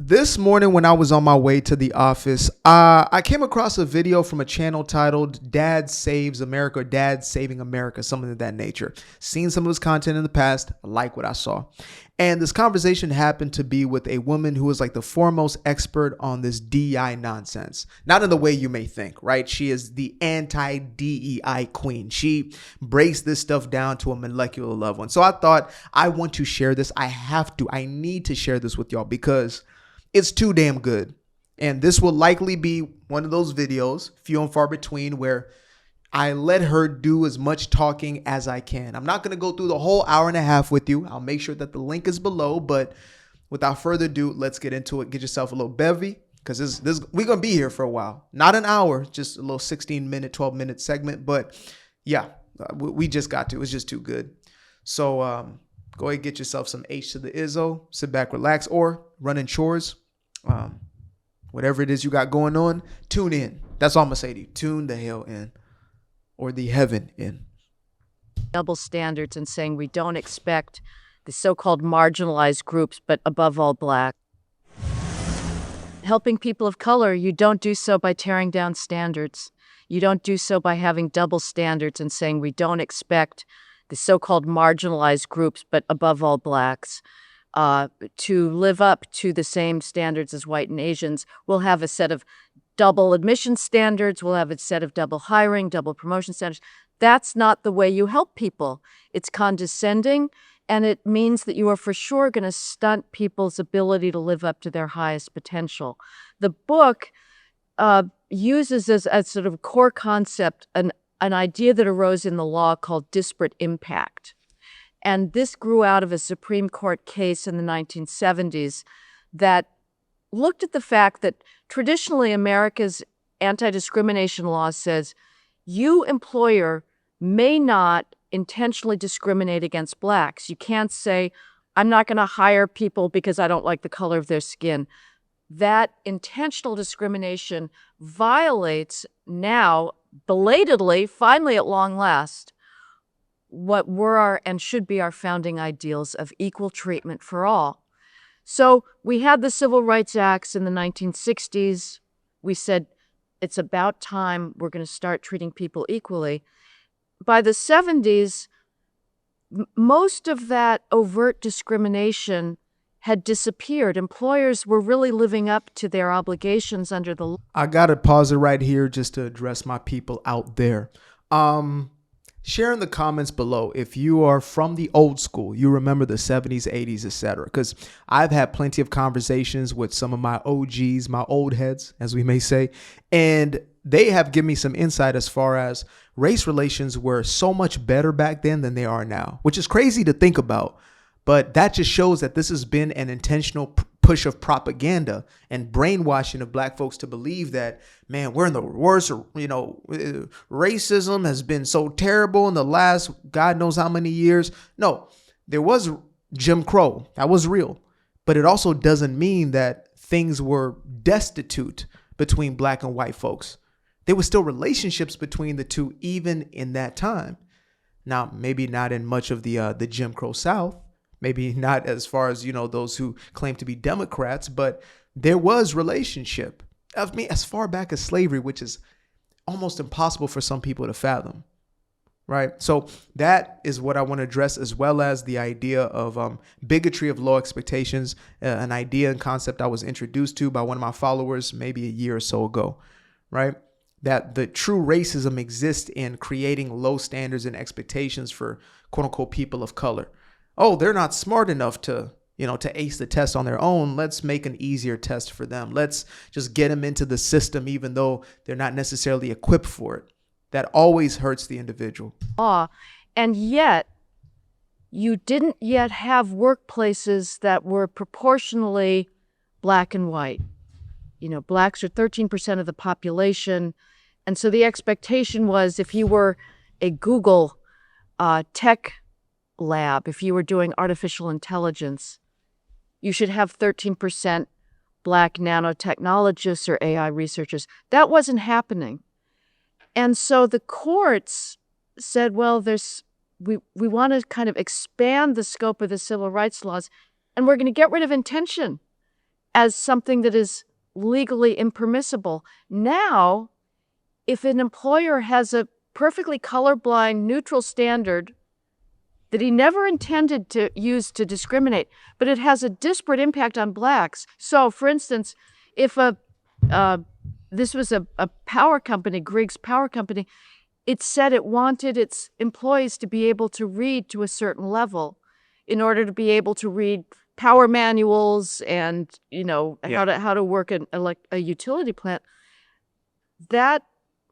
This morning when I was on my way to the office, I came across a video from a channel titled Dad Saves America or Dad Saving America, something of that nature. Seen some of his content in the past, I like what I saw. And this conversation happened to be with a woman who is like the foremost expert on this DEI nonsense. Not in the way you may think, right? She is the anti-DEI queen. She breaks this stuff down to a molecular level. And so I thought, I want to share this. I need to share this with y'all because it's too damn good. And this will likely be one of those videos, few and far between, where I let her do as much talking as I can. I'm not going to go through the whole hour and a half with you. I'll make sure that the link is below. But without further ado, let's get into it. Get yourself a little bevy because we're going to be here for a while. Not an hour, just a little 16-minute, 12-minute segment. But yeah, we just got to. It's just too good. So go ahead, get yourself some H to the Izzo. Sit back, relax, or running chores. Whatever it is you got going on, tune in. That's all I'm going to say to you. Tune the hell in. Or the heaven in. Double standards and saying we don't expect the so-called marginalized groups, but above all Black. Helping people of color, you don't do so by tearing down standards. You don't do so by having double standards and saying we don't expect the so-called marginalized groups, but above all Blacks, to live up to the same standards as white and Asians. We'll have a set of double admission standards. We'll have a set of double hiring, double promotion standards. That's not the way you help people. It's condescending, and it means that you are for sure going to stunt people's ability to live up to their highest potential. The book uses as sort of core concept an idea that arose in the law called disparate impact. And this grew out of a Supreme Court case in the 1970s that looked at the fact that traditionally America's anti-discrimination law says you, employer, may not intentionally discriminate against Blacks. You can't say, I'm not going to hire people because I don't like the color of their skin. That intentional discrimination violates now, belatedly, finally at long last, what were our and should be our founding ideals of equal treatment for all. So we had the Civil Rights Acts in the 1960s. We said, it's about time we're going to start treating people equally. By the 70s, most of that overt discrimination had disappeared. Employers were really living up to their obligations under the law. I got to pause it right here just to address my people out there. Share in the comments below if you are from the old school, you remember the 70s, 80s, etc. Because I've had plenty of conversations with some of my OGs, my old heads, as we may say, and they have given me some insight as far as race relations were so much better back then than they are now, which is crazy to think about. But that just shows that this has been an intentional push of propaganda and brainwashing of Black folks to believe that, man, we're in the worst, racism has been so terrible in the last God knows how many years. No, there was Jim Crow. That was real. But it also doesn't mean that things were destitute between Black and white folks. There were still relationships between the two, even in that time. Now, maybe not in much of the Jim Crow South. Maybe not as far as, those who claim to be Democrats, but there was relationship. I mean, as far back as slavery, which is almost impossible for some people to fathom, right? So that is what I want to address, as well as the idea of bigotry of low expectations, an idea and concept I was introduced to by one of my followers maybe a year or so ago, right? That the true racism exists in creating low standards and expectations for quote unquote people of color. Oh, they're not smart enough to ace the test on their own. Let's make an easier test for them. Let's just get them into the system, even though they're not necessarily equipped for it. That always hurts the individual. And yet, you didn't yet have workplaces that were proportionally Black and white. Blacks are 13% of the population. And so the expectation was if you were a Google tech lab, if you were doing artificial intelligence, you should have 13% Black nanotechnologists or AI researchers. That wasn't happening. And so the courts said, well, we want to kind of expand the scope of the civil rights laws, and we're going to get rid of intention. as something that is legally impermissible. Now, if an employer has a perfectly colorblind, neutral standard that he never intended to use to discriminate, but it has a disparate impact on blacks. So, for instance, if this was a power company, Griggs Power Company, it said it wanted its employees to be able to read to a certain level in order to be able to read power manuals and, how to work a utility plant. That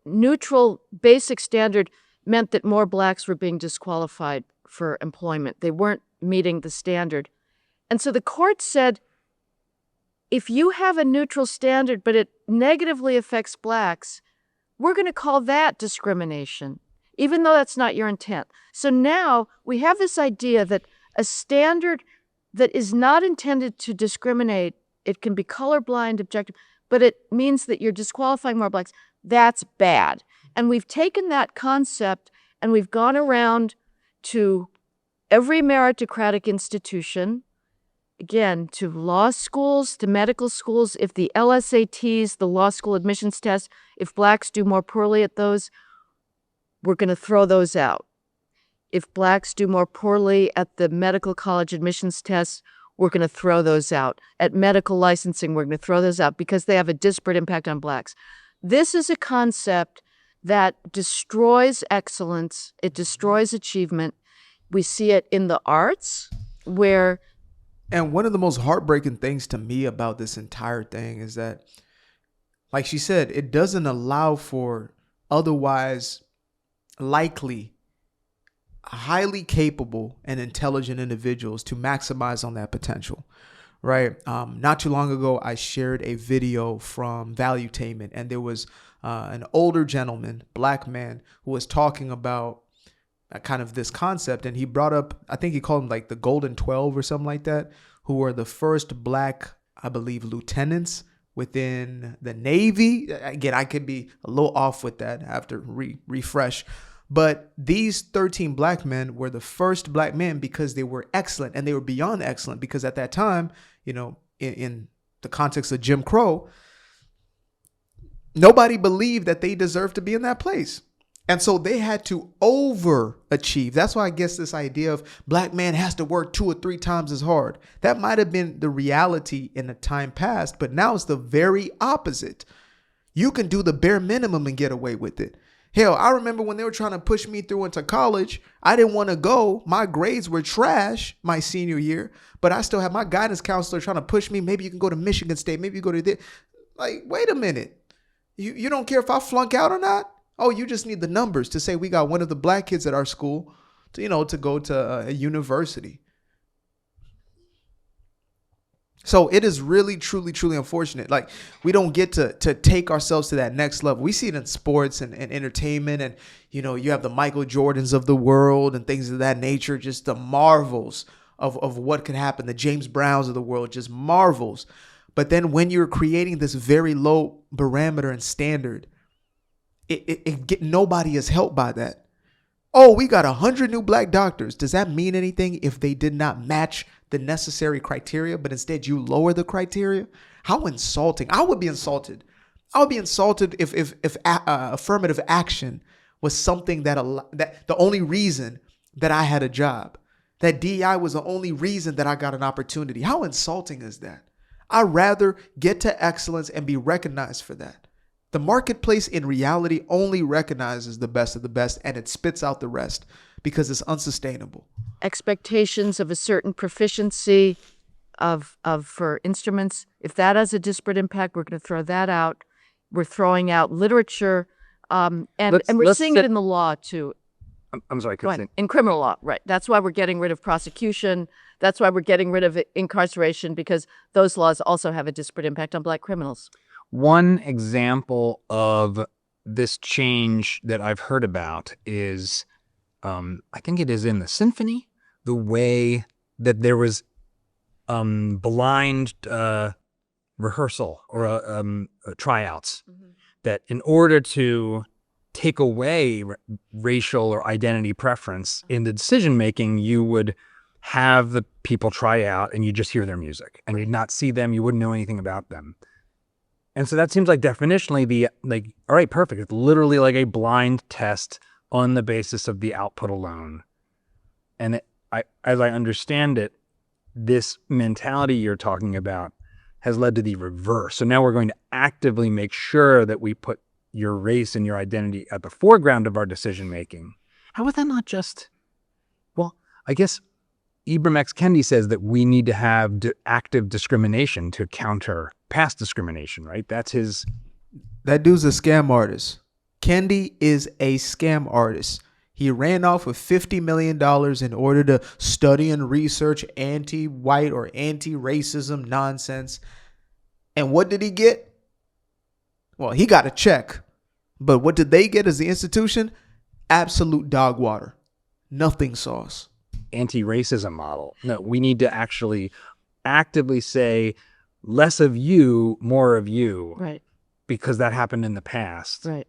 neutral basic standard meant that more blacks were being disqualified for employment. They weren't meeting the standard. And so the court said, if you have a neutral standard, but it negatively affects blacks, we're going to call that discrimination, even though that's not your intent. So now we have this idea that a standard that is not intended to discriminate, it can be colorblind, objective, but it means that you're disqualifying more blacks. That's bad. And we've taken that concept and we've gone around to every meritocratic institution, again, to law schools, to medical schools. If the LSATs, the law school admissions test, if blacks do more poorly at those, we're going to throw those out. If blacks do more poorly at the medical college admissions tests, we're going to throw those out. At medical licensing, we're going to throw those out because they have a disparate impact on blacks. This is a concept that destroys excellence. It destroys achievement. We see it in the arts where... And one of the most heartbreaking things to me about this entire thing is that, like she said, it doesn't allow for otherwise likely, highly capable and intelligent individuals to maximize on that potential, right? Not too long ago, I shared a video from Valuetainment, and there was an older gentleman, black man, who was talking about kind of this concept, and he brought up, I think he called them like the Golden 12 or something like that, who were the first black, I believe, lieutenants within the Navy. Again, I could be a little off with that. I have to refresh. But these 13 black men were the first black men because they were excellent, and they were beyond excellent because at that time, in the context of Jim Crow, nobody believed that they deserved to be in that place. And so they had to overachieve. That's why I guess this idea of black man has to work 2 or 3 times as hard. That might have been the reality in the time past, but now it's the very opposite. You can do the bare minimum and get away with it. Hell, I remember when they were trying to push me through into college, I didn't want to go. My grades were trash my senior year, but I still had my guidance counselor trying to push me. Maybe you can go to Michigan State. Maybe you go to this. Like, wait a minute. You don't care if I flunk out or not? Oh, you just need the numbers to say we got one of the black kids at our school to go to a university. So it is really, truly, truly unfortunate. Like, we don't get to take ourselves to that next level. We see it in sports and entertainment, and you have the Michael Jordans of the world and things of that nature, just the marvels of what could happen. The James Browns of the world, just marvels. But then when you're creating this very low barometer and standard, nobody is helped by that. Oh, we got 100 new black doctors. Does that mean anything if they did not match the necessary criteria, but instead you lower the criteria? How insulting. I would be insulted. I would be insulted if affirmative action was something that the only reason that I had a job, that DEI was the only reason that I got an opportunity. How insulting is that? I'd rather get to excellence and be recognized for that. The marketplace in reality only recognizes the best of the best, and it spits out the rest because it's unsustainable. Expectations of a certain proficiency for instruments, if that has a disparate impact, we're going to throw that out. We're throwing out literature, and we're seeing it in the law too. I'm sorry. Go ahead. In criminal law, right? That's why we're getting rid of prosecution. That's why we're getting rid of incarceration, because those laws also have a disparate impact on black criminals. One example of this change that I've heard about is, I think it is in the symphony, the way that there was blind rehearsal or tryouts, that in order to take away racial or identity preference in the decision making, you would have the people try out and you just hear their music and you'd not see them, you wouldn't know anything about them. And so that seems like definitionally all right, perfect. It's literally like a blind test on the basis of the output alone. And as I understand it, this mentality you're talking about has led to the reverse. So now we're going to actively make sure that we put your race and your identity at the foreground of our decision making. How is that not just, well, I guess Ibram X. Kendi says that we need to have active discrimination to counter past discrimination, right? That dude's a scam artist. Kendi is a scam artist. He ran off with $50 million in order to study and research anti-white or anti-racism nonsense. And what did he get? Well, he got a check. But what did they get as the institution? Absolute dog water. Nothing sauce. Anti-racism model. No, we need to actually actively say less of you, more of you. Right. Because that happened in the past. Right.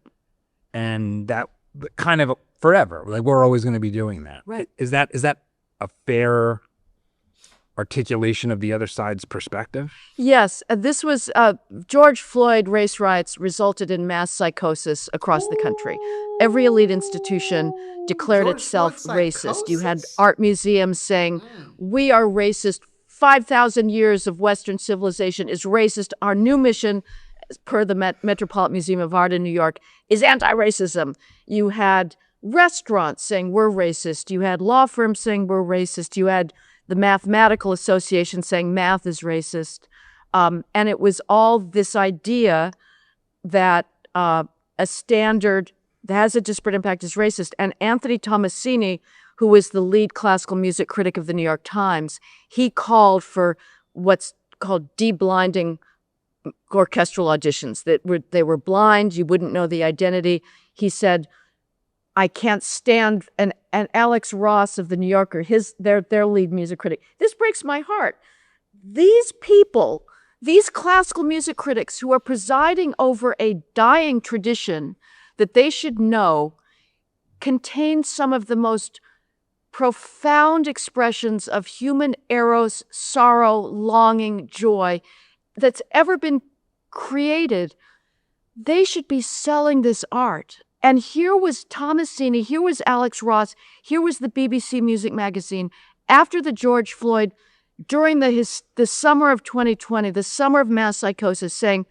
And that kind of forever. Like we're always going to be doing that. Right. Is that a fair articulation of the other side's perspective? Yes. This was George Floyd race riots resulted in mass psychosis across the country. Every elite institution declared George itself Floyd racist. You had psychosis? art museums saying, we are racist. 5,000 years of Western civilization is racist. Our new mission, per the Metropolitan Museum of Art in New York, is anti-racism. You had restaurants saying we're racist. You had law firms saying we're racist. You had the Mathematical Association saying math is racist. And it was all this idea that a standard that has a disparate impact is racist. And Anthony Tomasini, who was the lead classical music critic of the New York Times, he called for what's called deblinding orchestral auditions. They were blind, you wouldn't know the identity. He said, I can't stand, and Alex Ross of the New Yorker, their lead music critic, this breaks my heart. These people, these classical music critics who are presiding over a dying tradition that they should know contain some of the most profound expressions of human eros, sorrow, longing, joy that's ever been created. They should be selling this art. And here was Tomasini, here was Alex Ross, here was the BBC Music Magazine after the George Floyd, during the summer of 2020, the summer of mass psychosis, saying,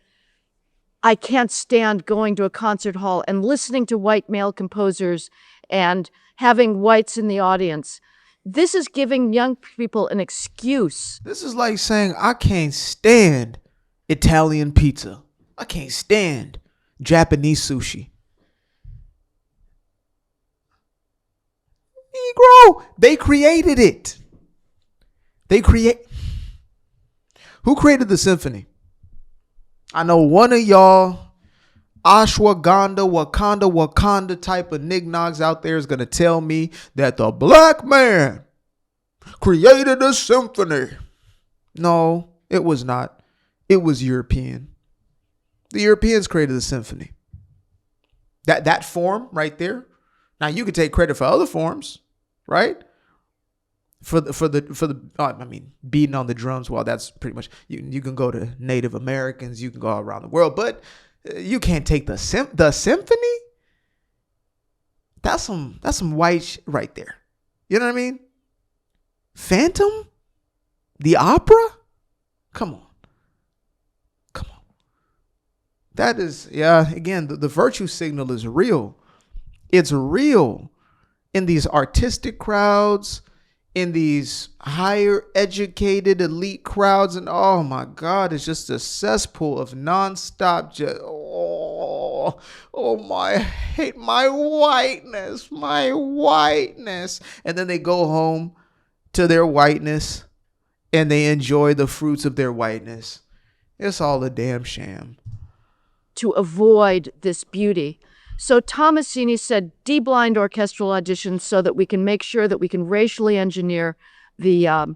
I can't stand going to a concert hall and listening to white male composers and having whites in the audience. This is giving young people an excuse. This is like saying, I can't stand Italian pizza. I can't stand Japanese sushi. Negro, they created it. Who created the symphony? I know one of y'all ashwagandha, Wakanda type of nignogs out there is going to tell me that the black man created a symphony. No, it was not. It was European. The Europeans created the symphony. That form right there. Now you could take credit for other forms, right? For the beating on the drums. Well, that's pretty much you can go to Native Americans, you can go around the world, but you can't take the symphony. That's some white right there. You know what I mean? Phantom, the opera. Come on. That is, yeah. Again, the virtue signal is real. It's real in these artistic crowds, in these higher educated elite crowds, and oh my God, it's just a cesspool of nonstop. I hate my whiteness, and then they go home to their whiteness, and they enjoy the fruits of their whiteness. It's all a damn sham. To avoid this beauty. So Tomasini said, deblind orchestral auditions so that we can make sure that we can racially engineer the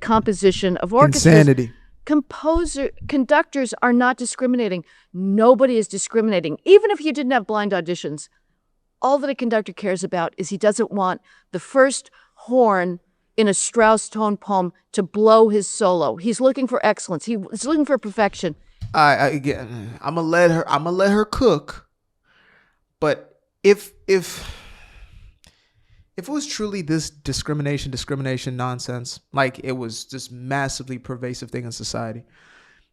composition of orchestras. Insanity. Conductors are not discriminating. Nobody is discriminating. Even if you didn't have blind auditions, all that a conductor cares about is he doesn't want the first horn in a Strauss tone poem to blow his solo. He's looking for excellence. He's looking for perfection. Again, I'm gonna let her cook. But if it was truly this discrimination nonsense, like it was just massively pervasive thing in society,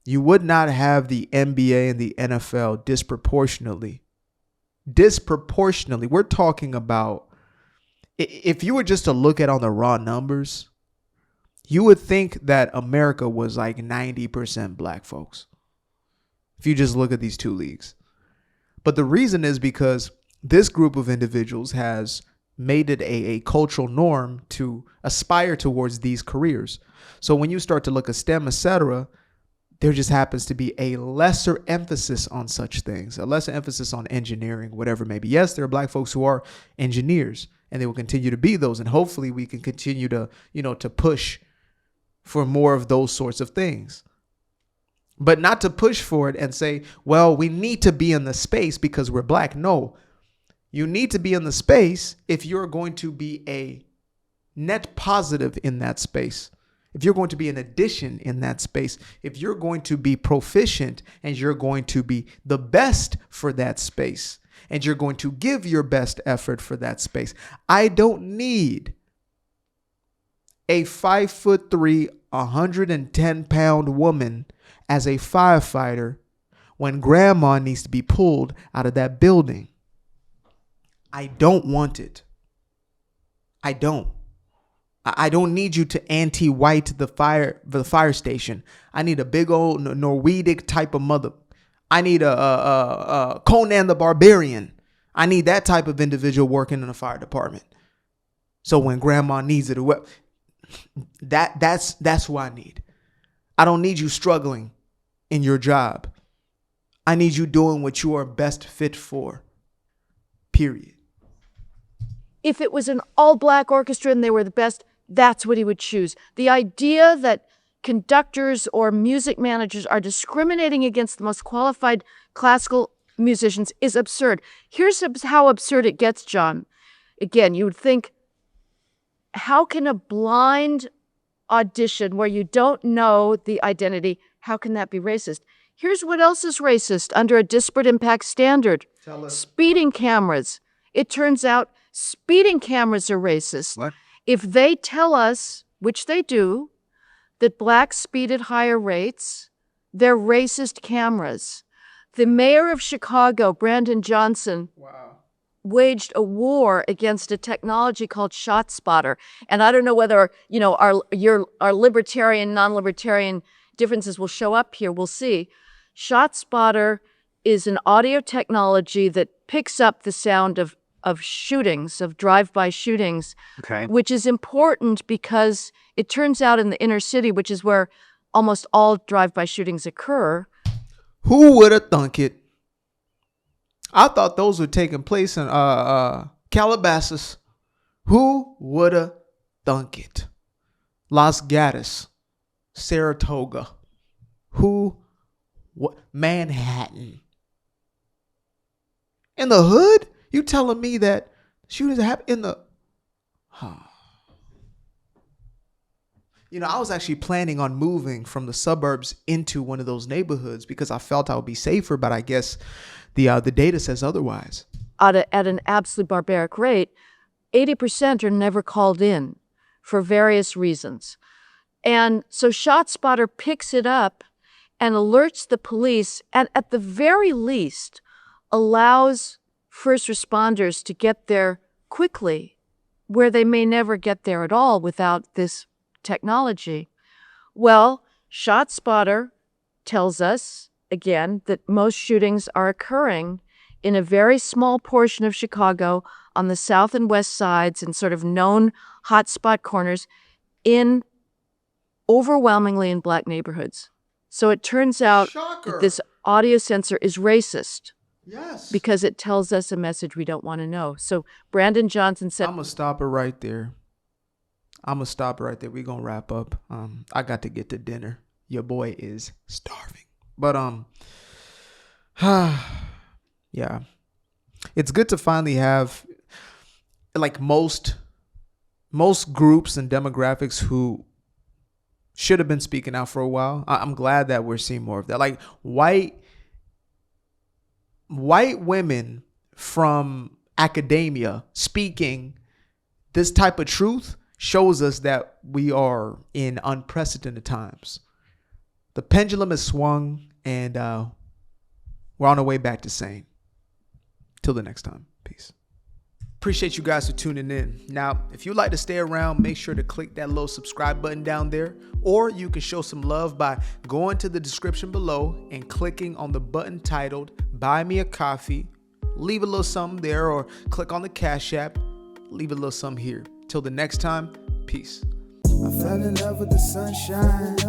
you would not have the NBA and the NFL disproportionately. We're talking about, if you were just to look at on the raw numbers, you would think that America was like 90% black folks. If you just look at these two leagues. But the reason is because this group of individuals has made it a cultural norm to aspire towards these careers. So when you start to look at STEM, etc., there just happens to be a lesser emphasis on such things, a lesser emphasis on engineering, whatever it may be. Yes, there are black folks who are engineers, and they will continue to be those. And hopefully we can continue to, to push for more of those sorts of things. But not to push for it and say, well, we need to be in the space because we're black. No, you need to be in the space if you're going to be a net positive in that space. If you're going to be an addition in that space, if you're going to be proficient and you're going to be the best for that space and you're going to give your best effort for that space. I don't need a 5'3", 110-pound woman as a firefighter when grandma needs to be pulled out of that building. I don't want it. I don't need you to anti-white the fire station. I need a big old Norwedic type of mother. I need a Conan the Barbarian. I need that type of individual working in the fire department. So when grandma needs it, that's who I need. I don't need you struggling in your job. I need you doing what you are best fit for. Period. If it was an all-black orchestra and they were the best, that's what he would choose. The idea that conductors or music managers are discriminating against the most qualified classical musicians is absurd. Here's how absurd it gets, John. Again, you would think, how can a blind audition where you don't know the identity, how can that be racist? Here's what else is racist under a disparate impact standard. Tell us. Speeding cameras. It turns out speeding cameras are racist. What? If they tell us, which they do, that blacks speed at higher rates, they're racist cameras. The mayor of Chicago, Brandon Johnson, waged a war against a technology called ShotSpotter. And I don't know whether, our libertarian, non-libertarian differences will show up here. We'll see. ShotSpotter is an audio technology that picks up the sound of shootings, of drive-by shootings, Okay. which is important because it turns out in the inner city, which is where almost all drive-by shootings occur. Who would have thunk it? I thought those were taking place in Calabasas. Who would have thunk it? Las Gatos, Saratoga. Manhattan. In the hood? You telling me that shootings happen in the... I was actually planning on moving from the suburbs into one of those neighborhoods because I felt I would be safer, but I guess the data says otherwise. At an absolute barbaric rate, 80% are never called in for various reasons. And so ShotSpotter picks it up and alerts the police, and at the very least allows first responders to get there quickly, where they may never get there at all without this technology. Well, ShotSpotter tells us, again, that most shootings are occurring in a very small portion of Chicago on the south and west sides in sort of known hotspot corners, overwhelmingly in black neighborhoods. So it turns out that this audio sensor is racist. Yes. Because it tells us a message we don't want to know. So Brandon Johnson said... I'm going to stop it right there. We're going to wrap up. I got to get to dinner. Your boy is starving. But, yeah. It's good to finally have, like most most groups and demographics who should have been speaking out for a while. I'm glad that we're seeing more of that. Like white women from academia speaking this type of truth shows us that we are in unprecedented times. The pendulum has swung, and we're on our way back to sane. Till the next time. Peace. Appreciate you guys for tuning in. Now, if you'd like to stay around, make sure to click that little subscribe button down there, or you can show some love by going to the description below and clicking on the button titled Buy Me a Coffee. Leave a little something there, or click on the Cash App. Leave a little something here. Till the next time, peace. I fell in love with the sunshine. I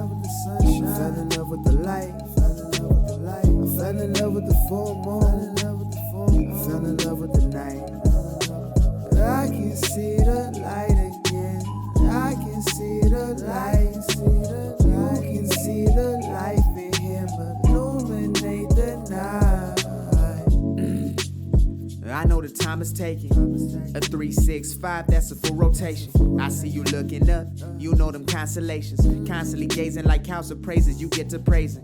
fell in love with the light. I fell in love with the full moon. I fell in love with the night. I can see the light again. I can see the light. You can see the life in him illuminate the night. I know the time is taking. A 3-6-5, that's a full rotation. I see you looking up, you know them constellations. Constantly gazing like house of praises, you get to praising.